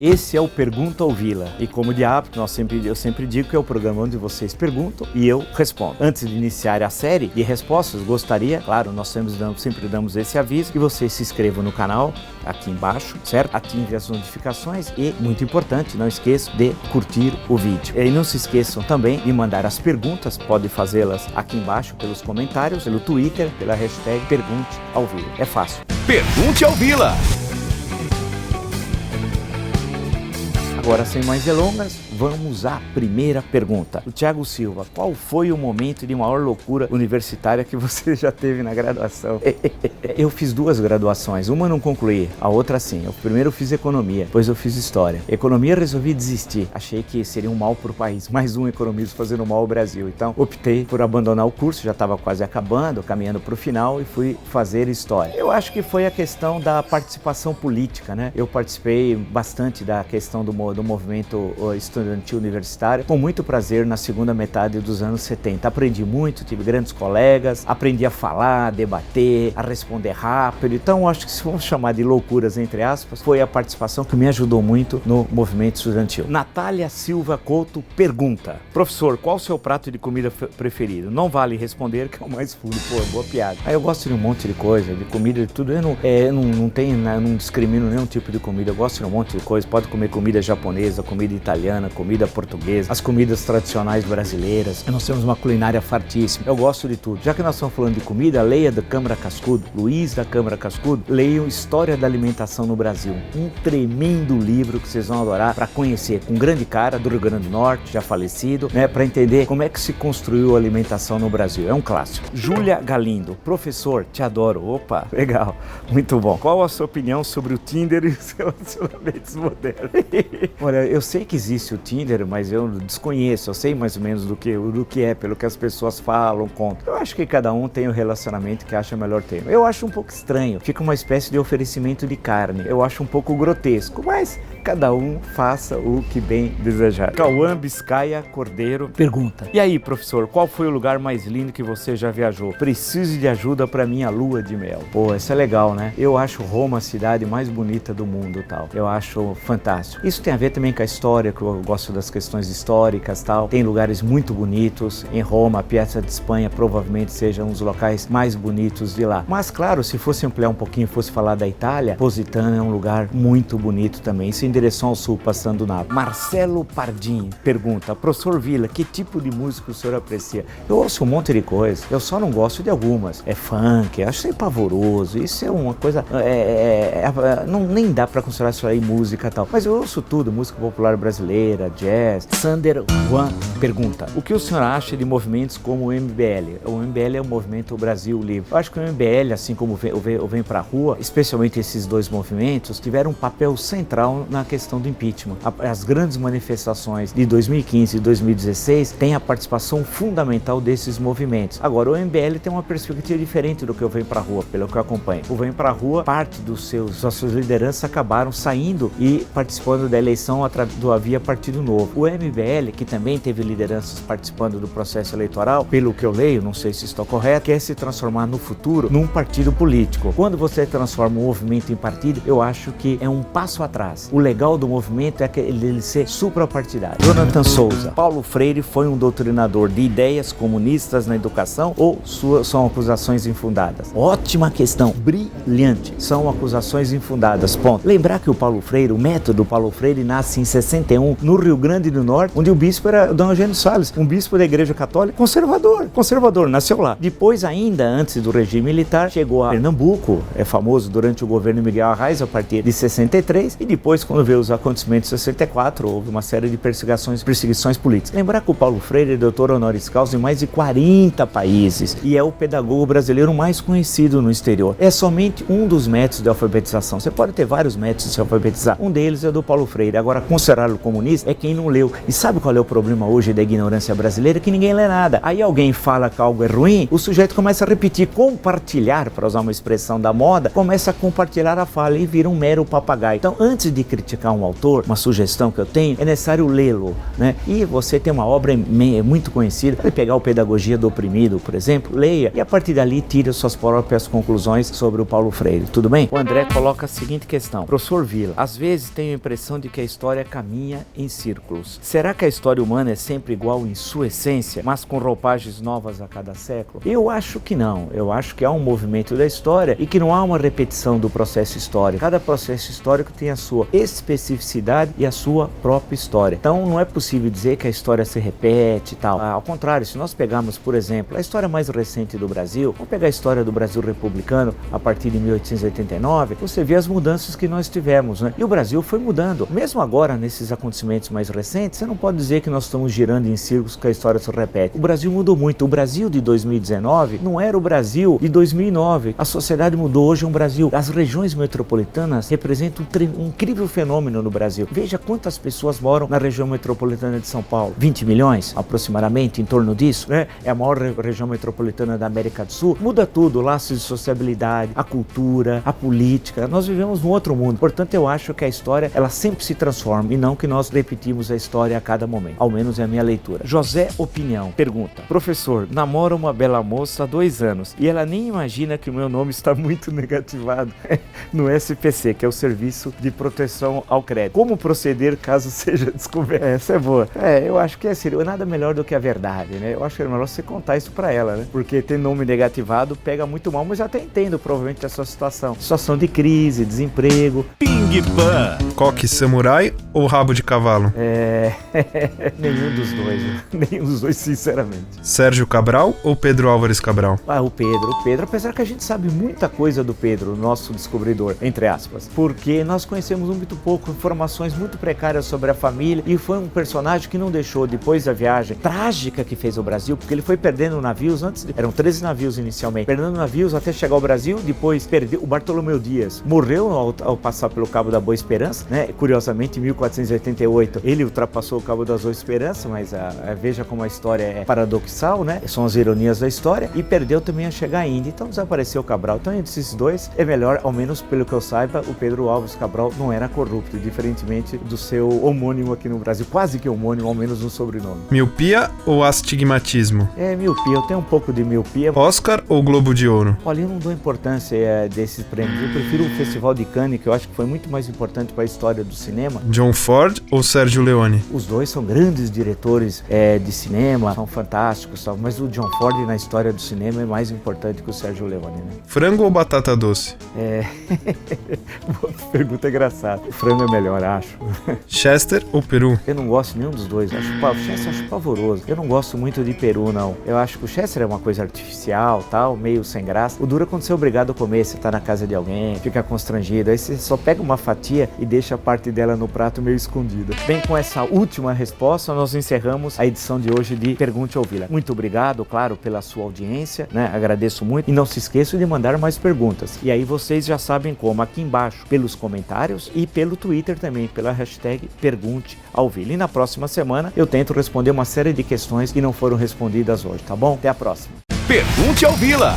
Esse é o Pergunta ao Vila, e como de hábito, eu sempre digo que é o programa onde vocês perguntam e eu respondo. Antes de iniciar a série de respostas, gostaria, claro, nós sempre damos esse aviso, que vocês se inscrevam no canal, aqui embaixo, certo? Ative as notificações e, muito importante, não esqueçam de curtir o vídeo. E não se esqueçam também de mandar as perguntas, pode fazê-las aqui embaixo pelos comentários, pelo Twitter, pela hashtag Pergunte ao Vila. É fácil. Pergunte ao Vila! Agora, sem mais delongas, vamos à primeira pergunta. O Thiago Silva, qual foi o momento de maior loucura universitária que você já teve na graduação? Eu fiz 2 graduações, uma não concluí, a outra sim. Eu primeiro fiz economia, depois eu fiz história. Economia resolvi desistir, achei que seria um mal para o país, mais um economista fazendo mal ao Brasil. Então optei por abandonar o curso, já estava quase acabando, caminhando para o final e fui fazer história. Eu acho que foi a questão da participação política, né? Eu participei bastante da questão do movimento estudantil universitário, com muito prazer na segunda metade dos anos 70. Aprendi muito, tive grandes colegas, aprendi a falar, debater, a responder rápido. Então, acho que se vamos chamar de loucuras, entre aspas, foi a participação que me ajudou muito no movimento estudantil. Natália Silva Couto pergunta: professor, qual o seu prato de comida preferido? Não vale responder, que é o mais fundo. Pô, boa piada. Aí eu gosto de um monte de coisa, de comida, de tudo. Eu não discrimino nenhum tipo de comida. Eu gosto de um monte de coisa. Pode comer comida japonesa, comida italiana, comida portuguesa, as comidas tradicionais brasileiras. Nós temos uma culinária fartíssima. Eu gosto de tudo. Já que nós estamos falando de comida, leia da Câmara Cascudo, Luiz da Câmara Cascudo, leiam História da Alimentação no Brasil. Um tremendo livro que vocês vão adorar para conhecer, com um grande cara do Rio Grande do Norte, já falecido, né, para entender como é que se construiu a alimentação no Brasil. É um clássico. Júlia Galindo, professor, te adoro. Opa, legal, muito bom. Qual a sua opinião sobre o Tinder e os relacionamentos modernos? Olha, eu sei que existe o Tinder, mas eu desconheço, eu sei mais ou menos do que é, pelo que as pessoas falam, contam. Eu acho que cada um tem o relacionamento que acha melhor ter. Eu acho um pouco estranho, fica uma espécie de oferecimento de carne. Eu acho um pouco grotesco, mas cada um faça o que bem desejar. Cauã Biscaia Cordeiro pergunta: e aí, professor, qual foi o lugar mais lindo que você já viajou? Preciso de ajuda para minha lua de mel. Pô, isso é legal, né? Eu acho Roma a cidade mais bonita do mundo, tal. Eu acho fantástico. Isso tem a ver também com a história, que eu gosto das questões históricas, tal. Tem lugares muito bonitos em Roma. A Piazza de Espanha provavelmente seja um dos locais mais bonitos de lá. Mas claro, se fosse ampliar um pouquinho, fosse falar da Itália, Positano é um lugar muito bonito também. Isso em direção ao sul, passando na Marcelo Pardim pergunta: professor Vila, que tipo de música o senhor aprecia? Eu ouço um monte de coisa, eu só não gosto de algumas. É funk, acho isso pavoroso, isso é uma coisa, nem dá pra considerar isso aí música e tal, mas eu ouço tudo, música popular brasileira, jazz. Sander Juan pergunta: o que o senhor acha de movimentos como o MBL? O MBL é o Movimento Brasil Livre. Eu acho que o MBL, assim como o Vem Pra Rua, especialmente esses 2 movimentos, tiveram um papel central na questão do impeachment. As grandes manifestações de 2015 e 2016 têm a participação fundamental desses movimentos. Agora, o MBL tem uma perspectiva diferente do que o Vem Pra Rua, pelo que eu acompanho. O Vem Pra Rua, parte das suas lideranças acabaram saindo e participando da eleição do Havia Partido Novo. O MBL, que também teve lideranças participando do processo eleitoral, pelo que eu leio, não sei se estou correto, quer se transformar no futuro num partido político. Quando você transforma um movimento em partido, eu acho que é um passo atrás. O legal do movimento é que ele ser suprapartidário. Jonathan Souza: Paulo Freire foi um doutrinador de ideias comunistas na educação ou são acusações infundadas? Ótima questão, brilhante. São acusações infundadas, ponto. Lembrar que o método Paulo Freire nasce em 61, no Rio Grande do Norte, onde o bispo era Dom Eugênio Salles, um bispo da Igreja Católica conservador, nasceu lá. Depois, ainda antes do regime militar, chegou a Pernambuco, é famoso durante o governo Miguel Arraes, a partir de 63, e depois, quando veio os acontecimentos de 64, houve uma série de perseguições políticas. Lembrar que o Paulo Freire é doutor honoris causa em mais de 40 países e é o pedagogo brasileiro mais conhecido no exterior. É somente um dos métodos de alfabetização. Você pode ter vários métodos de se alfabetizar. Um deles é do Paulo Freire. Agora, considerá-lo comunista é quem não leu. E sabe qual é o problema hoje da ignorância brasileira? Que ninguém lê nada. Aí alguém fala que algo é ruim, o sujeito começa a repetir, compartilhar, para usar uma expressão da moda, começa a compartilhar a fala e vira um mero papagaio. Então, antes de criticar um autor, uma sugestão que eu tenho, é necessário lê-lo, né? E você tem uma obra muito conhecida, pode pegar o Pedagogia do Oprimido, por exemplo, leia e a partir dali tire suas próprias conclusões sobre o Paulo Freire. Tudo bem? O André coloca a seguinte questão: professor Vila, às vezes tenho a impressão de que a história caminha em círculos. Será que a história humana é sempre igual em sua essência, mas com roupagens novas a cada século? Eu acho que não. Eu acho que há um movimento da história e que não há uma repetição do processo histórico. Cada processo histórico tem a sua especificidade e a sua própria história. Então não é possível dizer que a história se repete e tal. Ao contrário, se nós pegarmos, por exemplo, a história mais recente do Brasil, vamos pegar a história do Brasil republicano a partir de 1889, você vê as mudanças que nós tivemos, né? E o Brasil foi mudando. Mesmo agora, nesses acontecimentos mais recentes, você não pode dizer que nós estamos girando em círculos, que a história se repete. O Brasil mudou muito. O Brasil de 2019 não era o Brasil de 2009. A sociedade mudou. Hoje é um Brasil. As regiões metropolitanas representam um incrível fenômeno no Brasil. Veja quantas pessoas moram na região metropolitana de São Paulo. 20 milhões, aproximadamente, em torno disso, né? É a maior região metropolitana da América do Sul. Muda tudo, laços de sociabilidade, a cultura, a política. Nós vivemos num outro mundo. Portanto, eu acho que a história, ela sempre se transforma e não que nós repetimos a história a cada momento. Ao menos é a minha leitura. José Opinião pergunta: professor, namoro uma bela moça há 2 anos e ela nem imagina que o meu nome está muito negativado no SPC, que é o Serviço de Proteção ao Crédito. Como proceder caso seja descoberto? Essa é boa. Eu acho que é sério. Nada melhor do que a verdade, né? Eu acho que é melhor você contar isso pra ela, né? Porque ter nome negativado pega muito mal, mas eu até entendo provavelmente essa situação. Situação de crise, desemprego. Ping Pan. Coque samurai ou rabo de cavalo? Nenhum dos dois. Nenhum dos dois, sinceramente. Sérgio Cabral ou Pedro Álvares Cabral? O Pedro, apesar que a gente sabe muita coisa do Pedro, nosso descobridor, entre aspas, porque nós conhecemos muito pouco, informações muito precárias sobre a família, e foi um personagem que não deixou, depois da viagem trágica que fez ao Brasil, porque ele foi perdendo navios eram 13 navios inicialmente, perdendo navios até chegar ao Brasil, depois perdeu. O Bartolomeu Dias morreu ao passar pelo Cabo da Boa Esperança, né? Curiosamente, em 1488, ele ultrapassou o Cabo da Boa Esperança, mas veja como a história é paradoxal, né? São as ironias da história, e perdeu também a chegar à Índia, então desapareceu o Cabral. Então, entre esses dois, é melhor, ao menos pelo que eu saiba, o Pedro Álvares Cabral não era corrupto, diferentemente do seu homônimo aqui no Brasil, quase que homônimo, ao menos no sobrenome. Miopia ou astigmatismo? Miopia, eu tenho um pouco de miopia. Oscar ou Globo de Ouro? Olha, eu não dou importância desses prêmios, eu prefiro o Festival de Cannes, que eu acho que foi muito mais importante para a história do cinema. John Ford ou Sérgio Leone? Os dois são grandes diretores de cinema, são fantásticos, mas o John Ford na história do cinema é mais importante que o Sérgio Leone, né? Frango ou batata doce? Pergunta engraçada. O frango é melhor, acho. Chester ou peru? Eu não gosto de nenhum dos dois. O Chester acho pavoroso. Eu não gosto muito de peru, não. Eu acho que o Chester é uma coisa artificial, tal, meio sem graça. O duro é quando você é obrigado a comer, você tá na casa de alguém, fica constrangido. Aí você só pega uma fatia e deixa a parte dela no prato meio escondida. Bem, com essa última resposta, nós encerramos a edição de hoje de Pergunte ao Vila. Muito obrigado, claro, pela sua audiência, né? Agradeço muito. E não se esqueçam de mandar mais perguntas. E aí vocês já sabem como, aqui embaixo, pelos comentários e pelo Twitter também, pela hashtag Pergunte ao Vila. E na próxima semana eu tento responder uma série de questões que não foram respondidas hoje, tá bom? Até a próxima. Pergunte ao Vila.